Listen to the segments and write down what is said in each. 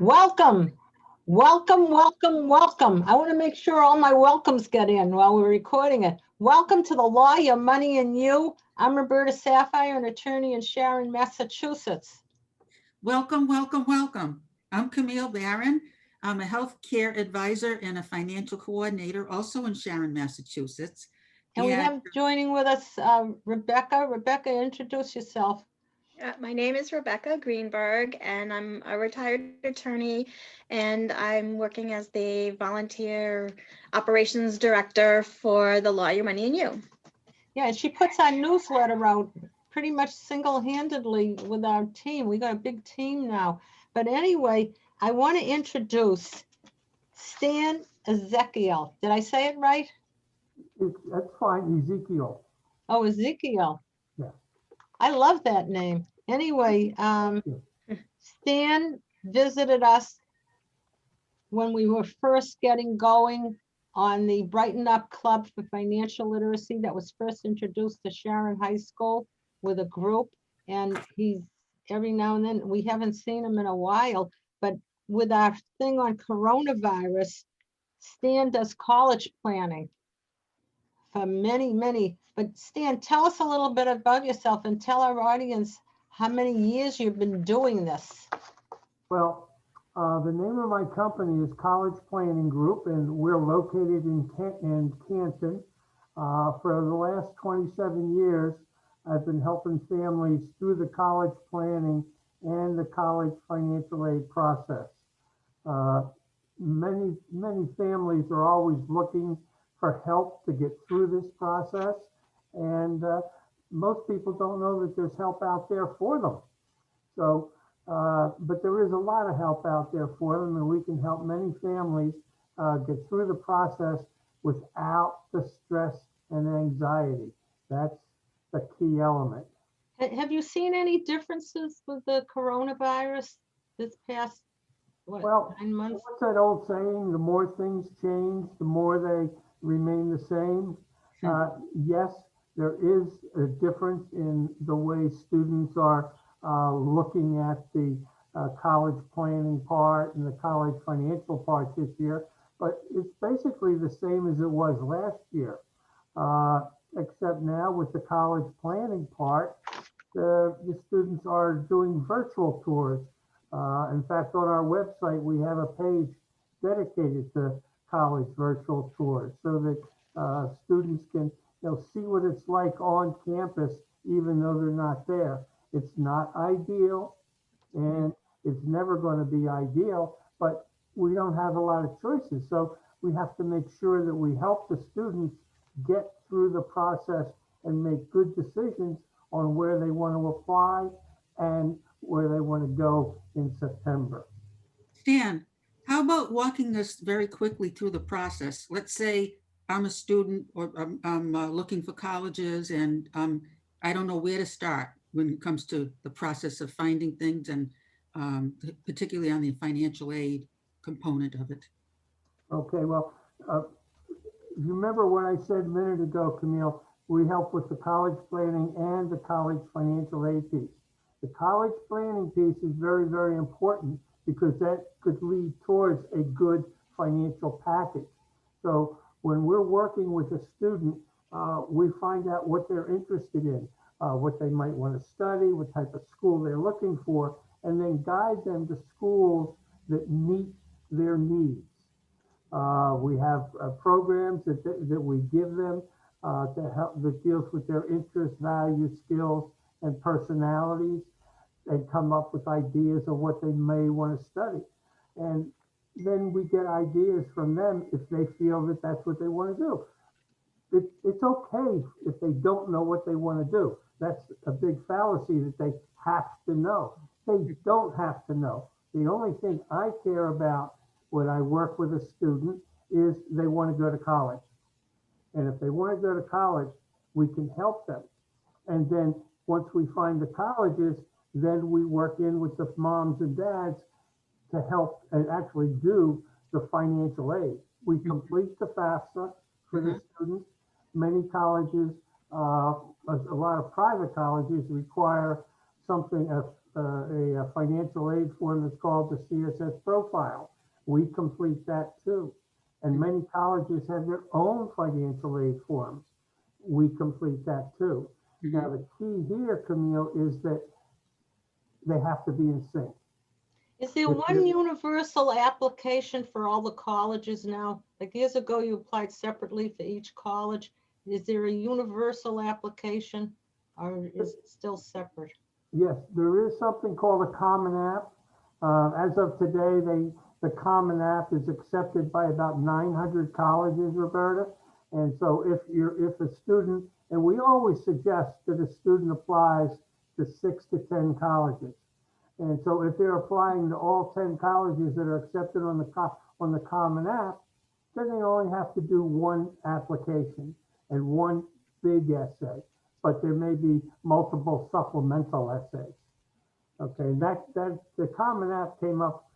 Welcome, welcome. I want to make sure all my welcomes get in while we're recording it. Welcome to the Law, Your Money, and You. I'm Roberta Sapphire, an attorney in Sharon, Massachusetts. Welcome. I'm Camille Barron. I'm a healthcare advisor and a financial coordinator, also in Sharon, Massachusetts. And we have joining with us Rebecca. Rebecca, introduce yourself. My name is Rebecca Greenberg, and I'm a retired attorney, and I'm working as the volunteer operations director for the Law, Your Money, and You. Yeah, and she puts our newsletter out pretty much single-handedly with our team. We got a big team now. But anyway, I want to introduce Stan Ezekiell. Did I say it right? That's fine, Ezekiell. Oh, Ezekiell. Yeah. I love that name. Anyway, Stan visited us when we were first getting going on the Brighten Up Club for Financial Literacy that was first introduced to Sharon High School with a group. And he's every now and then, we haven't seen him in a while, but with our thing on coronavirus, Stan does college planning for many. But Stan, tell us a little bit about yourself and tell our audience how many years you've been doing this. Well, the name of my company is College Planning Group, and we're located in Canton. For the last 27 years, I've been helping families through the college planning and the college financial aid process. Many families are always looking for help to get through this process, and most people don't know that there's help out there for them. So, but there is a lot of help out there for them, and we can help many families get through the process without the stress and anxiety. That's the key element. Have you seen any differences with the coronavirus this past, 9 months? What's that old saying? The more things change, the more they remain the same. Yes, there is a difference in the way students are looking at the college planning part and the college financial part this year, but it's basically the same as it was last year, except now with the college planning part, the students are doing virtual tours. In fact, on our website, we have a page dedicated to college virtual tours so that students can see what it's like on campus, even though they're not there. It's not ideal, and it's never going to be ideal, but we don't have a lot of choices. So we have to make sure that we help the students get through the process and make good decisions on where they want to apply and where they want to go in September. Stan, how about walking us very quickly through the process? Let's say I'm a student or I'm looking for colleges, and I don't know where to start when it comes to the process of finding things, and particularly on the financial aid component of it. Okay, well, you remember what I said a minute ago, Camille, we help with the college planning and the college financial aid piece. The college planning piece is very, very important because that could lead towards a good financial package. So when we're working with a student, we find out what they're interested in, what they might want to study, what type of school they're looking for, and then guide them to schools that meet their needs. We have programs that we give them to help, that deals with their interests, values, skills, and personalities, and come up with ideas of what they may want to study. And then we get ideas from them if they feel that that's what they want to do. It's okay if they don't know what they want to do. That's a big fallacy that they have to know. They don't have to know. The only thing I care about when I work with a student is they want to go to college. And if they want to go to college, we can help them. And then once we find the colleges, then we work in with the moms and dads to help and actually do the financial aid. We complete the FAFSA for the students. Many colleges, a lot of private colleges require something, a financial aid form that's called the CSS profile. We complete that too. And many colleges have their own financial aid forms. We complete that too. Now, the key here, Camille, is that they have to be in sync. Is there With one the- universal application for all the colleges now? Like years ago, you applied separately for each college. Is there a universal application or is it still separate? Yes, there is something called a Common App. As of today, the Common App is accepted by about 900 colleges, Roberta. And so if a student, and we always suggest that a student applies to 6 to 10 colleges. And so if they're applying to all 10 colleges that are accepted on the Common App, then they only have to do one application and one big essay, but there may be multiple supplemental essays. Okay, the Common App came up,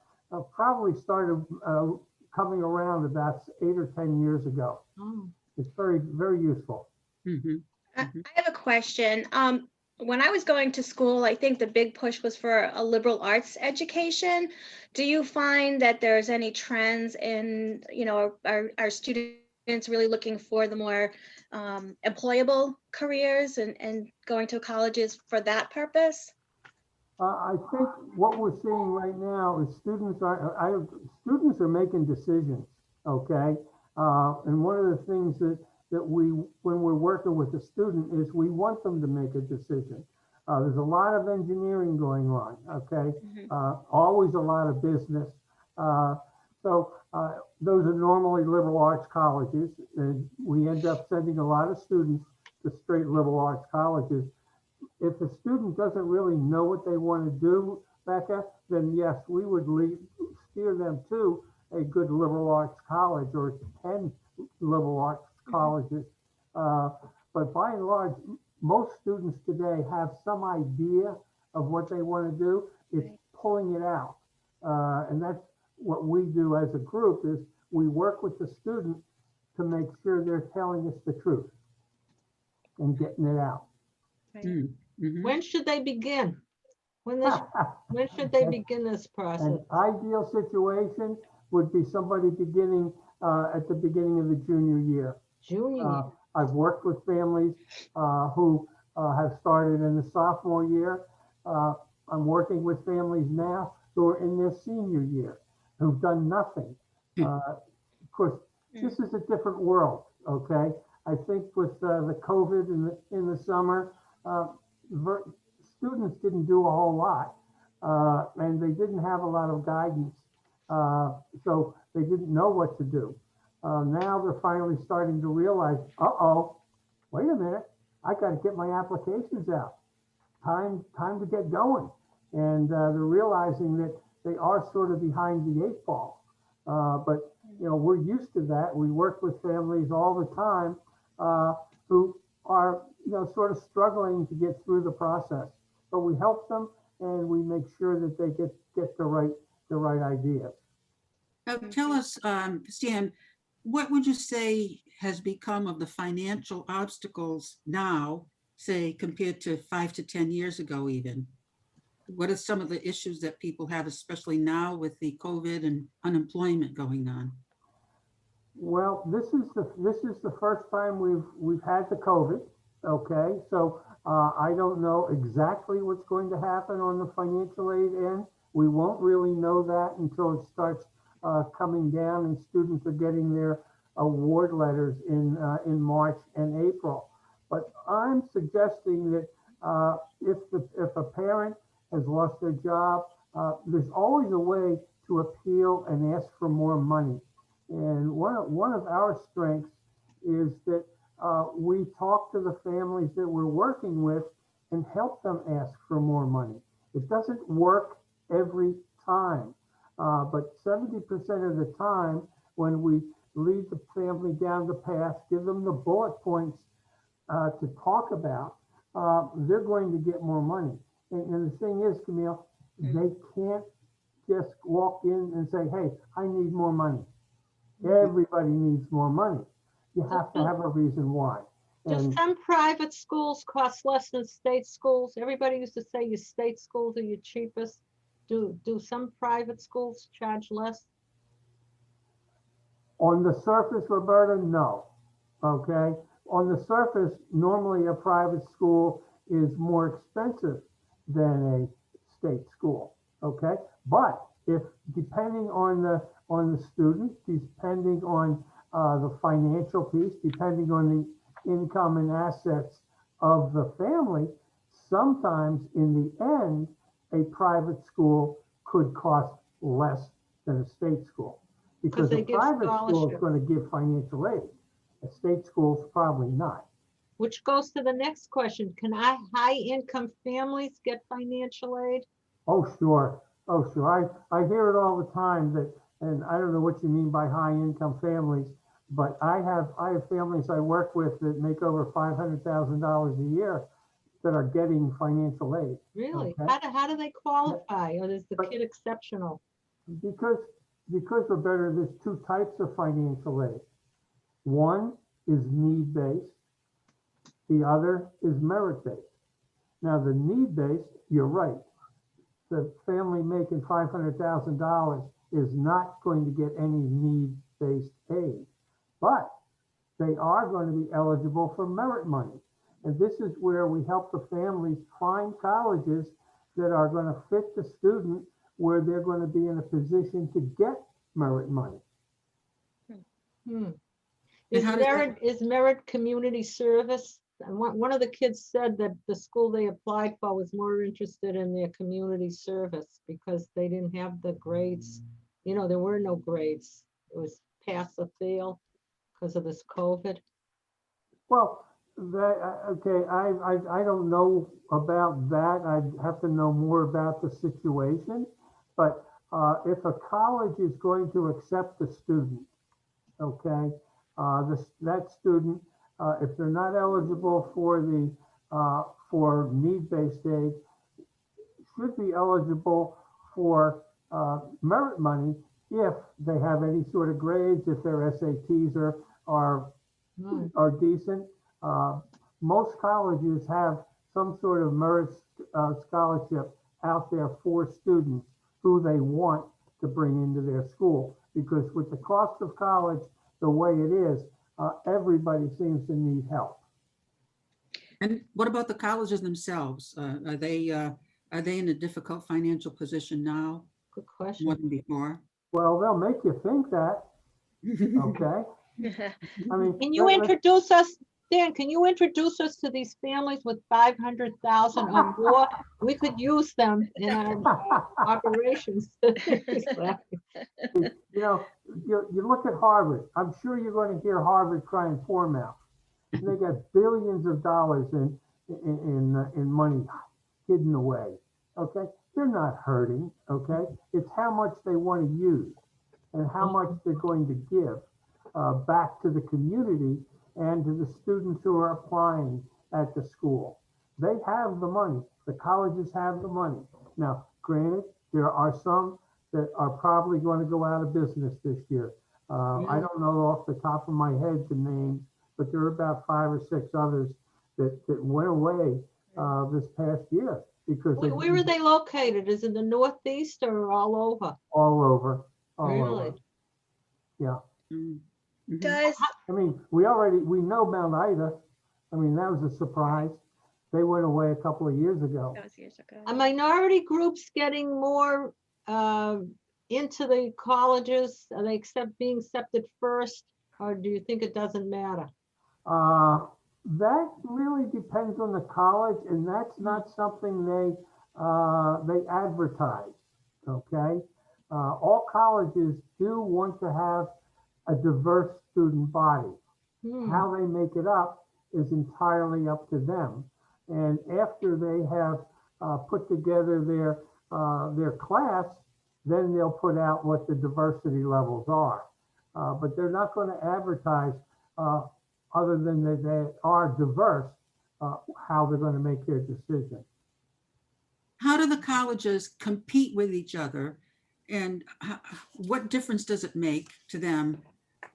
probably started coming around about 8 or 10 years ago. Oh, It's very, very useful. I have a question. When I was going to school, I think the big push was for a liberal arts education. Do you find that there's any trends in, our students really looking for the more employable careers and going to colleges for that purpose? I think what we're seeing right now is students are making decisions, okay? And one of the things that when we're working with a student is we want them to make a decision. There's a lot of engineering going on, okay? Always a lot of business. So those are normally liberal arts colleges, and we end up sending a lot of students to straight liberal arts colleges. If a student doesn't really know what they want to do, Becca, then yes, we would steer them to a good liberal arts college or 10 liberal arts colleges. But by and large, most students today have some idea of what they want to do. It's pulling it out. And that's what we do as a group is we work with the student to make sure they're telling us the truth and getting it out. when should they begin? When should they begin this An process? ideal situation would be somebody beginning at the beginning of the junior year. Junior year? I've worked with families who have started in the sophomore year. I'm working with families now who are in their senior year, who've done nothing. Of course, this is a different world, okay? I think with the COVID in the summer, students didn't do a whole lot, and they didn't have a lot of guidance, so they didn't know what to do. Now they're finally starting to realize, wait a minute, I got to get my applications out. Time to get going. And they're realizing that they are sort of behind the 8 ball. But we're used to that. We work with families all the time who are sort of struggling to get through the process. But we help them and we make sure that they get the right ideas. Now, tell us, Stan, what would you say has become of the financial obstacles now, say, compared to 5 to 10 years ago even? What are some of the issues that people have, especially now with the COVID and unemployment going on? Well, this is the first time we've had the COVID. Okay, so I don't know exactly what's going to happen on the financial aid end. We won't really know that until it starts coming down and students are getting their award letters in March and April. But I'm suggesting that if a parent has lost their job, there's always a way to appeal and ask for more money. And one of our strengths is that we talk to the families that we're working with and help them ask for more money. It doesn't work every time, but 70% of the time when we lead the family down the path, give them the bullet points to talk about, they're going to get more money. And the thing is, Camille, they can't just walk in and say, hey, I need more money. Everybody needs more money. You have to have a reason why. Do And some private schools cost less than state schools? Everybody used to say your state schools are your cheapest. Do some private schools charge less? on the surface, Roberta, no. Okay? On the surface, normally a private school is more expensive than a state school. Okay? But if depending on the student, depending on the financial piece, depending on the income and assets of the family, sometimes in the end, a private school could cost less than a state school. Because they a give private school is scholarships. going to give financial aid. A state school's probably not. Which goes to the next question. Can high-income families get financial aid? Oh, sure. Oh, sure. I hear it all the time that, and I don't know what you mean by high income families, but I have families I work with that make over $500,000 a year that are getting financial aid. Really? Okay. How do they qualify? Or is the But- kid exceptional? Because Roberta, there's two types of financial aid. One is need-based, the other is merit-based. Now, the need-based, you're right. The family making $500,000 is not going to get any need-based aid, but they are going to be eligible for merit money. And this is where we help the families find colleges that are going to fit the student where they're going to be in a position to get merit money. Hmm. And how does that- Is merit community service? And one of the kids said that the school they applied for was more interested in their community service because they didn't have the grades. You know, there were no grades. It was pass or fail because of this COVID. Well, okay, I don't know about that. I'd have to know more about the situation. But if a college is going to accept a student, okay, that student, if they're not eligible for need-based aid, should be eligible for merit money if they have any sort of grades, if their SATs are Hmm. are decent. Most colleges have some sort of merit scholarship out there for students who they want to bring into their school. Because with the cost of college the way it is, everybody seems to need help. And what about the colleges themselves? Are they in a difficult financial position now, Good more question. than before? Well, they'll make you think that, okay? I mean, Can you let's- introduce us, Dan, can you introduce us to these families with 500,000 or more? We could use them in our operations. You know, you look at Harvard. I'm sure you're going to hear Harvard crying poor mouth. They got billions of dollars in money hidden away. Okay, they're not hurting. Okay, it's how much they want to use and how much they're going to give back to the community and to the students who are applying at the school. They have the money. The colleges have the money. Now, granted, there are some that are probably going to go out of business this year. I don't know off the top of my head the names, but there are about 5 or 6 others that went away this past year because Where are they located? Is it the Northeast or all over? all over. Really? Yeah. Mm, mhm. Does, I mean, we know Mount Ida. I mean, that was a surprise. They went away a couple of years ago. that was years ago. Are minority groups getting more into the colleges? Are they being accepted first? Or do you think it doesn't matter? That really depends on the college, and that's not something they advertise. Okay, all colleges do want to have a diverse student body. Hmm. How they make it up is entirely up to them. And after they have put together their class, then they'll put out what the diversity levels are. But they're not going to advertise other than that they are diverse, how they're going to make their decision. How do the colleges compete with each other? And what difference does it make to them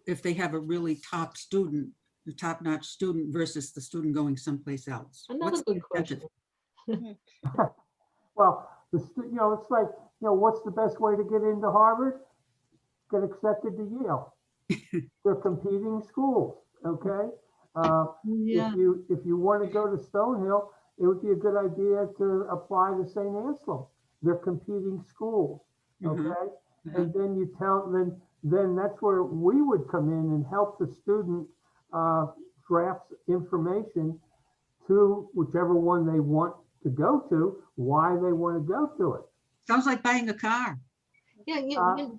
if they have a really top student the top-notch student versus the student going someplace else? Another What's the good question. incentive? Well, it's like, what's the best way to get into Harvard? Get accepted to Yale. They're competing schools, okay? Yeah, If you want to go to Stonehill, it would be a good idea to apply to St. Anselm. They're competing schools, Mhm, okay? mhm. And then then that's where we would come in and help the student draft information to whichever one they want to go to, why they want to go to it. Sounds like buying a car. yeah,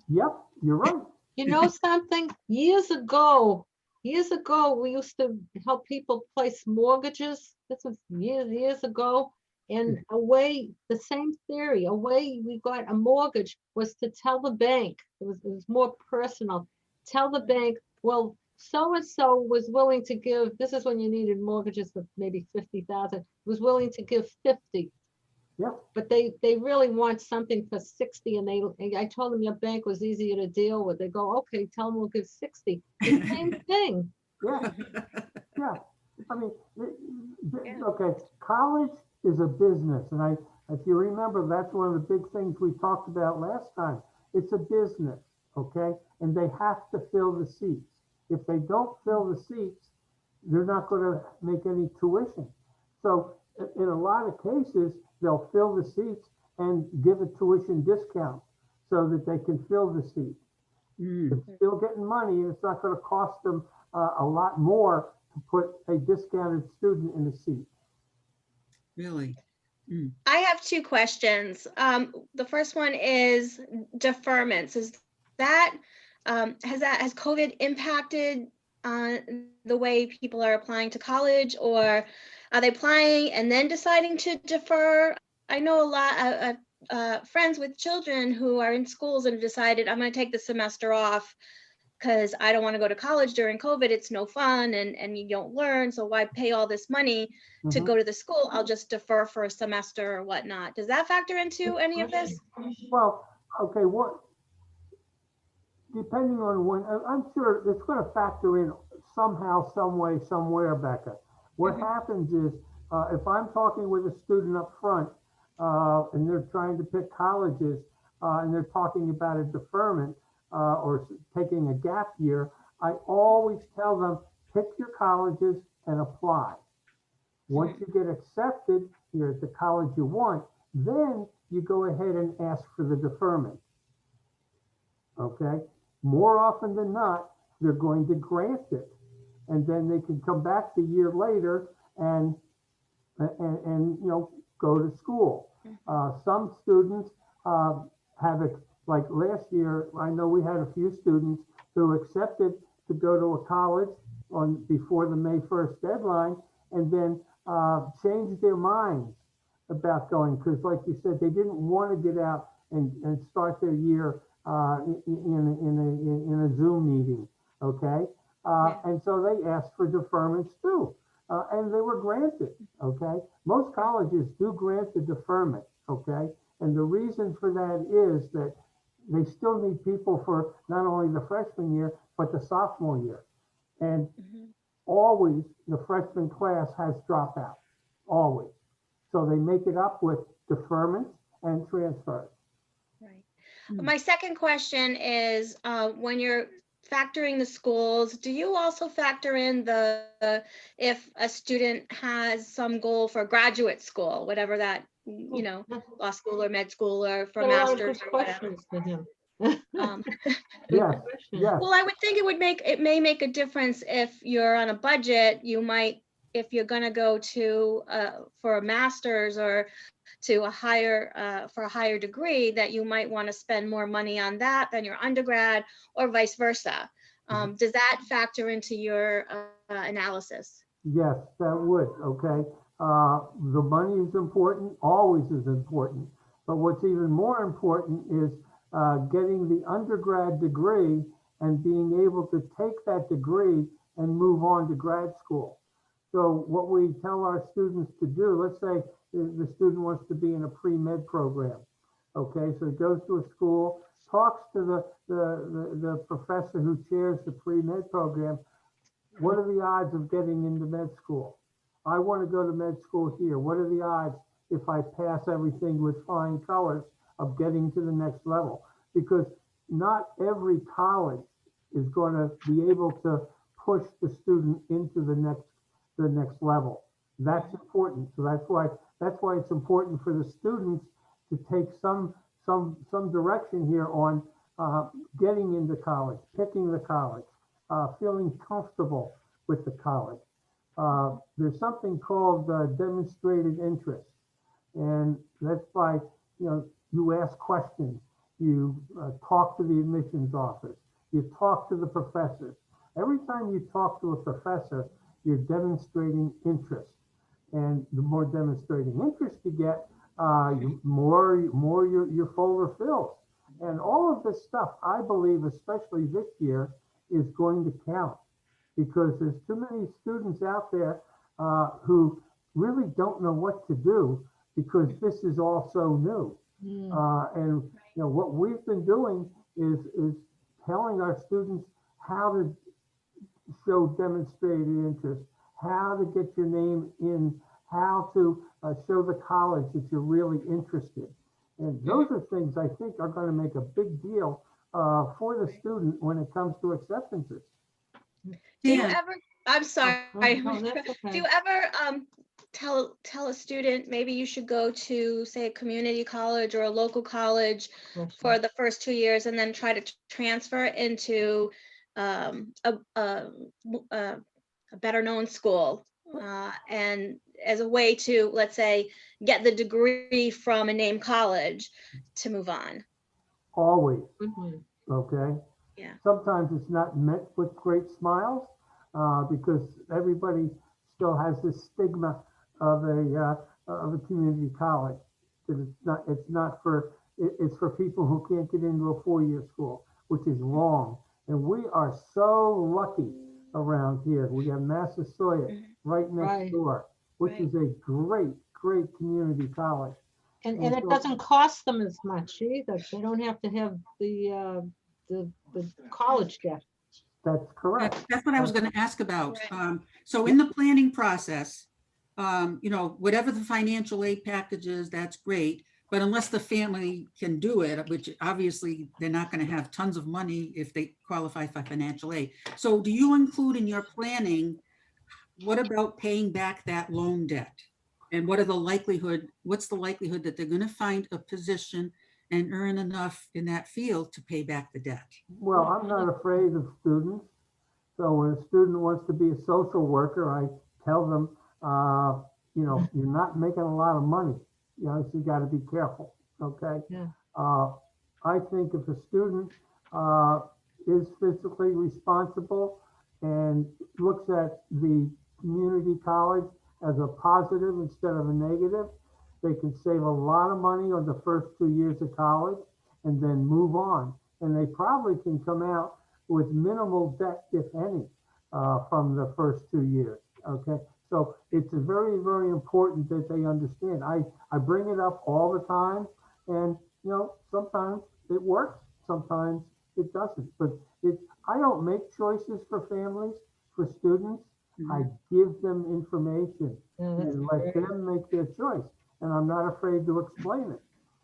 Yep, you're right. you know something? Years ago, we used to help people place mortgages. This was years ago. And a way, the same theory, a way we got a mortgage was to tell the bank, it was more personal. Tell the bank, well, so-and-so was willing to give, this is when you needed mortgages for maybe 50,000, was willing to give 50. Yeah. But they really want something for 60, and I told them your bank was easier to deal with. They go, okay, tell them we'll give 60. The same thing. Yeah, yeah. I mean, Yeah. okay, college is a business, and if you remember, that's one of the big things we talked about last time. It's a business, okay? And they have to fill the seats. If they don't fill the seats, they're not going to make any tuition. So in a lot of cases, they'll fill the seats and give a tuition discount so that they can fill the seat. Mm, It's still getting money, and it's not going to cost them a lot more to put a discounted student in a seat. really? I have two questions. The first one is deferments. Is that, has COVID impacted the way people are applying to college, or are they applying and then deciding to defer? I know a lot of friends with children who are in schools and have decided, I'm going to take the semester off because I don't want to go to college during COVID. It's no fun and you don't learn. So why pay all this money to Mhm. go to the school? I'll just defer for a semester or whatnot. Does that factor into any of this? Well, okay, depending on when, I'm sure it's going to factor in somehow, some way, somewhere, Becca. What happens is, if I'm talking with a student up front, and they're trying to pick colleges, and they're talking about a deferment, or taking a gap year, I always tell them, pick your colleges and apply. Once you get accepted, you're at the college you want, then you go ahead and ask for the deferment. Okay? More often than not, they're going to grant it. And then they can come back the year later and go to school. Some students have it, like last year, I know we had a few students who accepted to go to a college before the May 1st deadline, and then changed their minds about going, because like you said, they didn't want to get out and start their year in a Zoom meeting, okay? And so they asked for deferments too, and they were granted, okay? Most colleges do grant the deferment, okay? And the reason for that is that they still need people for not only the freshman year, but the sophomore year. And always the freshman class has dropouts, always. So they make it up with deferments and transfers. Right. My second question is, when you're factoring the schools, do you also factor in if a student has some goal for graduate school, whatever that, law school or med school or for Got a lot of master's good or whatever? questions for him. Um, Good Yes, question. yes. Well, I would think it may make a difference if you're on a budget. If you're going to go to for a master's or to for a higher degree, that you might want to spend more money on that than your undergrad, or vice versa. Does that factor into your analysis? Yes, that would, okay. The money is important, always is important. But what's even more important is getting the undergrad degree and being able to take that degree and move on to grad school. So what we tell our students to do, let's say the student wants to be in a pre-med program. Okay, so he goes to a school, talks to the professor who chairs the pre-med program. What are the odds of getting into med school? I want to go to med school here. What are the odds if I pass everything with flying colors of getting to the next level? Because not every college is going to be able to push the student into the next level. That's important. So that's why it's important for the students to take some direction here on getting into college, picking the college, feeling comfortable with the college. There's something called demonstrated interest, and that's by, you ask questions, you talk to the admissions office, you talk to the professors. Every time you talk to a professor, you're demonstrating interest, and the more demonstrating interest you get, more your folder fills. And all of this stuff, I believe, especially this year, is going to count, because there's too many students out there who really don't know what to do, because this is all so new. And what we've been doing is telling our students how to show demonstrated interest, how to get your name in, how to show the college that you're really interested. And those are things I think are going to make a big deal for the student when it comes to acceptances. Do you Dan, ever, I'm sorry, no, that's do okay. you ever tell a student, maybe you should go to, say, a community college or a local college for the first 2 years and then try to transfer into a better known school, and as a way to, let's say, get the degree from a named college to move on? Always, Good one. okay? Yeah. Sometimes it's not met with great smiles because everybody still has this stigma of a community college. That it's for people who can't get into a 4-year school, which is wrong. And we are so lucky around here. We have Massasoit right next Right. door, which Right. is a great community college. And And it so- doesn't cost them as much either. They don't have to have the college debt. That's correct. that's what I was going to ask about. Right. So in the planning process, whatever the financial aid package is, that's great. But unless the family can do it, which obviously they're not going to have tons of money if they qualify for financial aid. So do you include in your planning, what about paying back that loan debt? And what's the likelihood that they're going to find a position and earn enough in that field to pay back the debt? Well, I'm not afraid of students. So when a student wants to be a social worker, I tell them, you're not making a lot of money. So you got to be careful. Okay. Yeah. I think if a student is physically responsible and looks at the community college as a positive instead of a negative, they can save a lot of money on the first 2 years of college and then move on. And they probably can come out with minimal debt, if any, from the first 2 years. Okay. So it's very, very important that they understand. I bring it up all the time, and sometimes it works, sometimes it doesn't. But I don't make choices for families, for students. I give them information and let them make their choice. And I'm not afraid to explain it.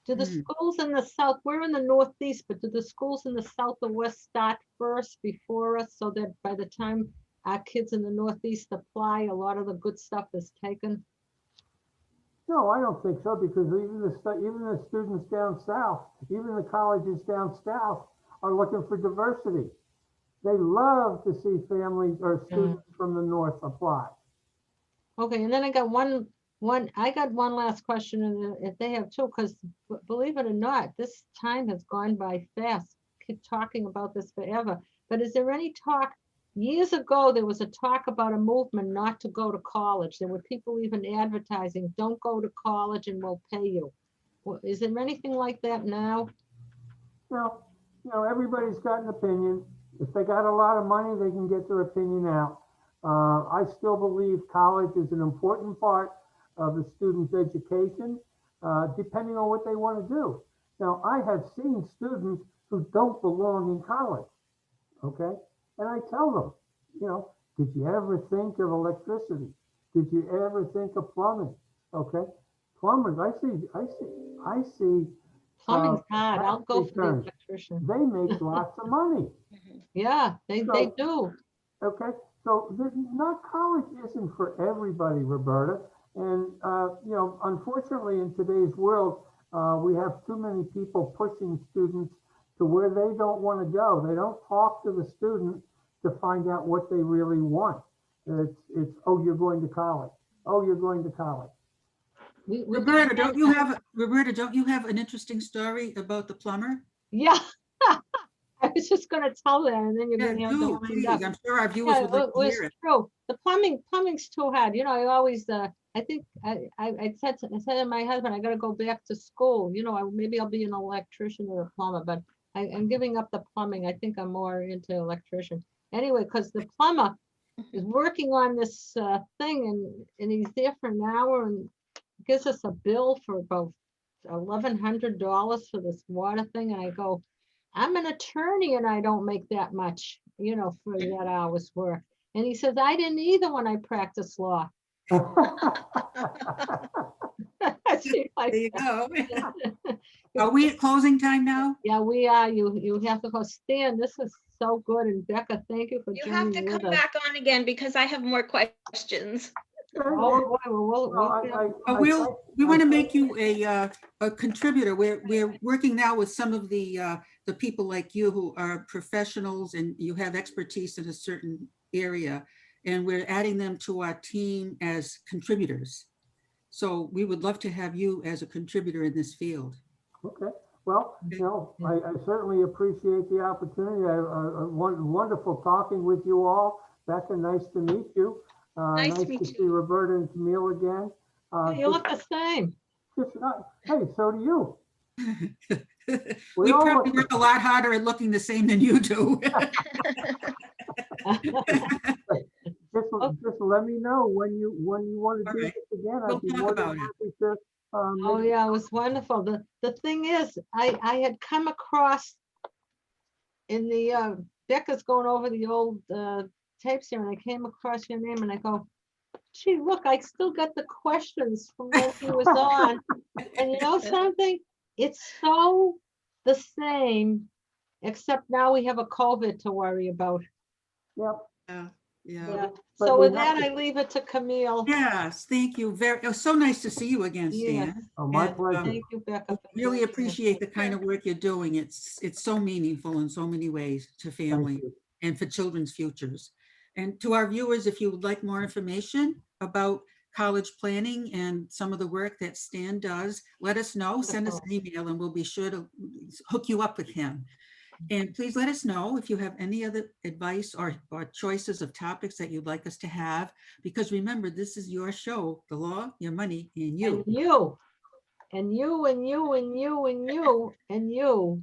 Do the schools in the south, we're in the northeast, but do the schools in the south or west start first before us, so that by the time our kids in the northeast apply, a lot of the good stuff is taken? No, I don't think so, because even the students down south, even the colleges down south are looking for diversity. They love to see families or students from the north apply. Okay, and then I got one last question, and if they have two, because believe it or not, this time has gone by fast. Keep talking about this forever. But is there any talk? Years ago, there was a talk about a movement not to go to college. There were people even advertising, don't go to college and we'll pay you. Is there anything like that now? Everybody's got an opinion. If they got a lot of money, they can get their opinion out. I still believe college is an important part of the student's education, depending on what they want to do. Now, I have seen students who don't belong in college, okay? And I tell them, Did you ever think of electricity? Did you ever think of plumbing? Okay, plumbers, I see Plumbing's hard. I'll tax go for the returns. electrician. They make lots of money. Yeah, they So- do. Okay, so not college isn't for everybody, Roberta. And, you know, unfortunately, in today's world, we have too many people pushing students to where they don't want to go. They don't talk to the student to find out what they really want. It's, oh, you're going to college. Oh, you're going to college. We Roberta, don't you have an interesting story about the plumber? Yeah. I was just gonna tell that and then you're Yeah, gonna have to do, wind please. up. I'm sure our viewers Yeah, would like it to was hear it. true. The plumbing's too hard. You know, I always, I think I said to my husband, I gotta go back to school. You know, maybe I'll be an electrician or a plumber, but I'm giving up the plumbing. I think I'm more into electrician. Anyway, because the plumber is working on this thing and he's there for an hour and gives us a bill for about $1,100 for this water thing. And I go, I'm an attorney and I don't make that much, you know, for that hour's work. And he says, I didn't either when I practiced law. See, There you go. Are we at closing time now? Yeah, we are. You have to go. Stan, this is so good. And Becca, thank you for You have to joining come with us. back on again because I have more questions. Oh, boy, well, We want to make you a contributor. We're working now with some of the people like you who are professionals and you have expertise in a certain area, and we're adding them to our team as contributors. So we would love to have you as a contributor in this field. Okay, well, you know, I certainly appreciate the opportunity. Wonderful talking with you all. Becca, nice to meet you. Nice to meet see you. Roberta and Camille again. you look the same. Hey, so do you. We all probably look- work a lot harder at looking the same than you do. Just let me know when you want to All do right. this again. We'll I'd be talk more than about it. happy to. Oh, Maybe- yeah, it was wonderful. The thing is, I had come across in the, Becca's going over the old tapes here, and I came across your name and I go, gee, look, I still got the questions from when he was on. And you know something? It's so the same, except now we have a COVID to worry about. Yep. Yeah. Yeah. But So we with have that, to- I leave it to Camille. Yes, thank you. It was so nice to see you again, Yes, Stan. Oh, my yes, pleasure. Thank you, Becca. for Really joining us. appreciate the kind of work you're doing. It's so meaningful in so many ways to Thank family you. and for children's futures. And to our viewers, if you would like more information about college planning and some of the work that Stan does, let us know. Send us an email and we'll be sure to hook you up with him. And please let us know if you have any other advice or choices of topics that you'd like us to have, because remember, this is your show, the law, your money, and you. And you, and you, and you, and you, and you, and you.